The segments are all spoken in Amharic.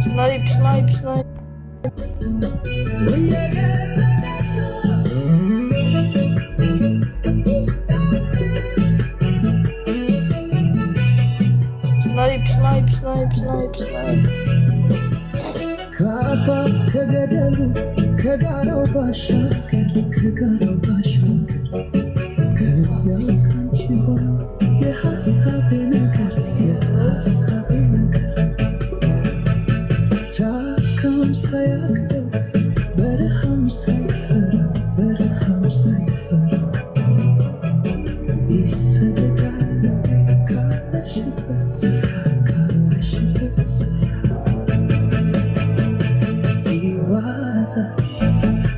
Snipe, snipe, snipe. Snipe, snipe, snipe, snipe, snipe. ከአፋፍ ከገደሉ ከጋራው ባሻገር ከጋራው ባሻገር ከዚያው ካንቺ ሆኖ የሐሳቤ ነገር የሐሳቤ ነገር ጫካም ሳያግደው በረሃም ሳይፈራ በረሃም ሳይፈራ ይሰደዳል ልቤ ካለሽበት ስፍራ ካለሽበት ስፍራ ይዋዛል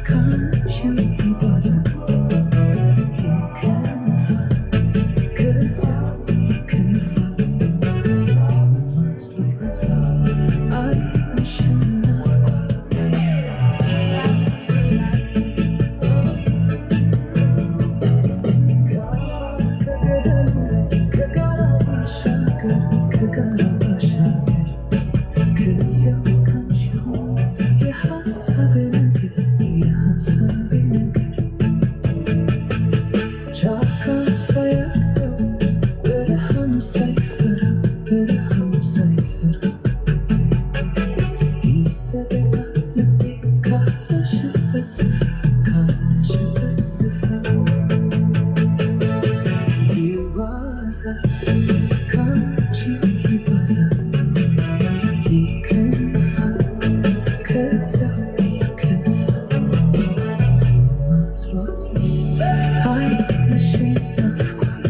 ካንቺው ይጓዛል ይከንፋል ከዚያው ይከንፋል መስሎ ይመስላል ዓይንሽን ናፍቋል ከገደሉ ከጋራው ባሻገር ከጋራው ባሻገር ከዚያው ካንቺ ሆኖ የሐሳቤ ነገር የሐሳቤ ነገር ጫካም ሳያግደው በረሃም ሳይፈራ በረሃም ሳይፈራ ይሰደዳል ልቤ ካለሽበት ስፍራ ካለሽበት ስፍራ ይዋዛል ካንቺው ይጓዛል ይከንፋል ከዚያው ይከንፋል ማስዋስ ዓይንሽን ናፍቋል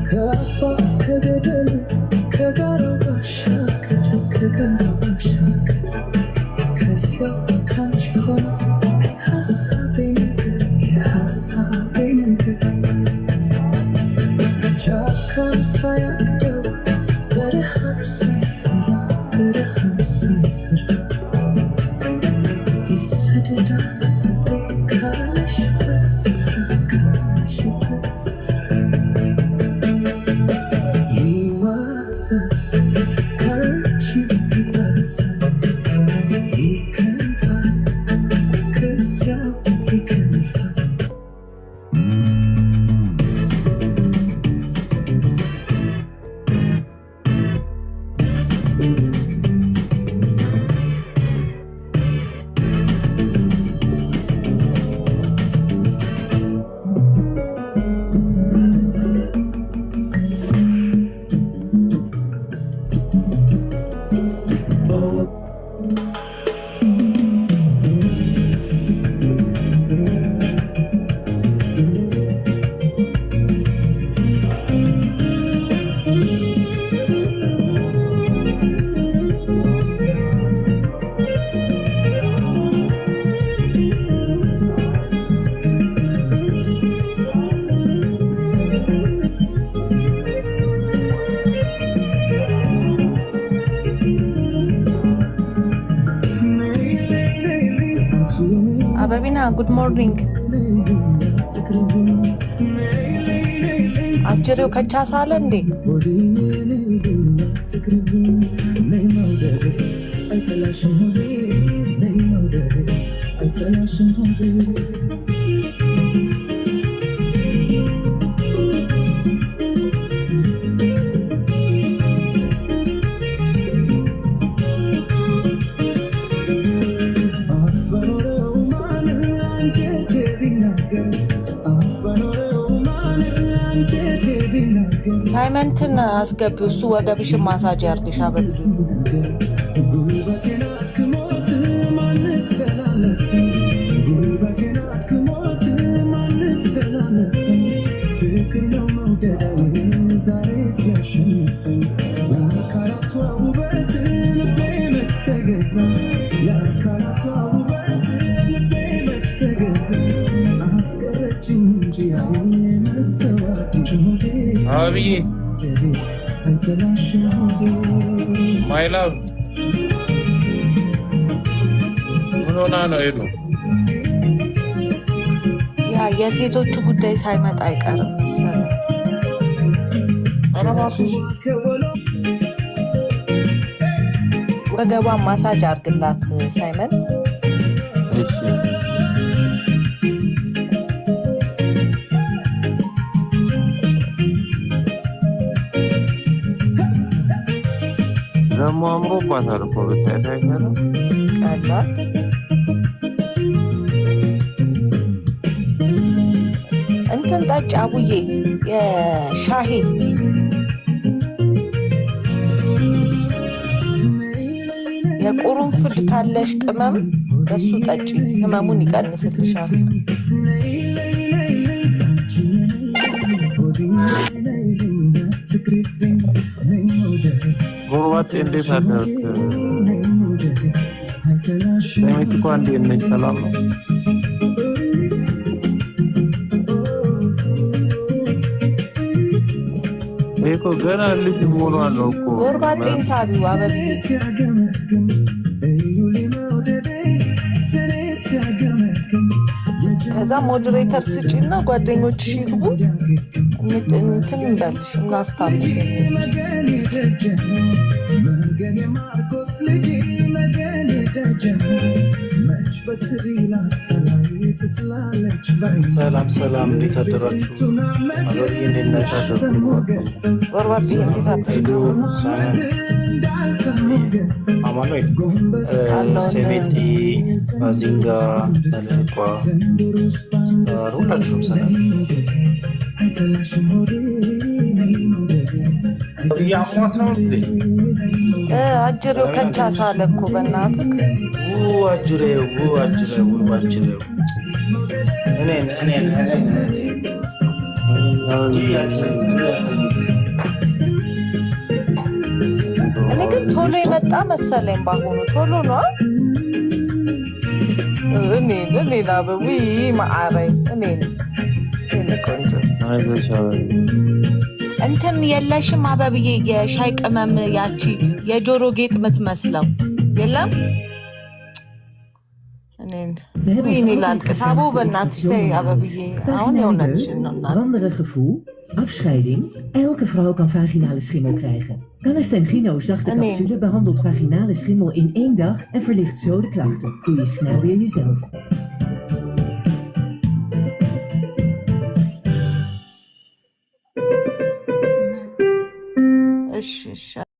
ከአፋፍ ከገደሉ ከጋራው ባሻገር ከጋራው ባሻገር ከዚያው ካንቺ ሆኖ የሐሳቤ ነገር የሐሳቤ ነገር ጫካም ሳያግደው በረሃም ሳይፈራ በረሃም ሳይፈራ ይሰደዳል ልቤ ካለሽበት ስፍራ ካለሽበት ስፍራ ይዋዛል ካንቺው ይጓዛል ይከንፋል ከዚያው ይከንፋል Ababina, good morning. አጅሬው ከቻሳ አለ እንዴ? ሳይመንትን አስገቢው እሱ ወገብሽን ማሳጅ ያርግሽ አበብዬ አብዬ ማይ ላቭ ምን ሆና ነው ሄዱ የሴቶቹ ጉዳይ ሳይመጣ አይቀርም መሰለኝ። ኧረ እባክሽ ወገቧን ማሳጅ አርግላት ሳይመንት። እሺ ደግሞ አምሮባታል እኮ ብታይ አይሻልም? ቀላል እንትን ጠጭ አቡዬ የሻሂ የቁርንፍድ ካለሽ ቅመም በሱ ጠጪ፣ ህመሙን ይቀንስልሻል። ጎርባጤ እንዴት አደርክ? ሰሚት እኮ እንዴት ነሽ? ሰላም ነው? እኮ ገና ልጅ መሆኗን ነው እኮ። ጎርባጤን ሳቢው አበብዬ ከዛ ሞዴሬተር ስጪና ጓደኞችሽ ይግቡ እንትን እንበልሽ እናስታምሽ። ሰላም ሰላም፣ እንዴት አደራችሁ? አበብዬ እንዴት ነሽ? ጎርባጤ እንዴት አደራችሁ? አማኑኤል ሴቤቲ ባዚንጋ ተልቋ ስታር ሁላችሁም ሰላም። አብዬ አሟት ነው እንዴ? አጅሬው ከቻሳ አለ እኮ በእናትህ። አጅሬው እኔ ግን ቶሎ የመጣ መሰለኝ። ባሁኑ ቶሎ ነው። እኔ ላበው ማዓረኝ እኔ ቆንጆ እንትን የለሽም አበብዬ? የሻይ ቅመም ያቺ የጆሮ ጌጥ የምትመስለው የለም? እኔ ላልቅስ አቦ በእናትሽ ተይ አበብዬ። አሁን የእውነትሽን ነው እናት። Veranderend gevoel, afscheiding. Elke vrouw kan vaginale schimmel krijgen. Canesten Gino zachte capsule behandelt vaginale schimmel in 1 dag en verlicht zo de klachten. Voel je snel weer jezelf.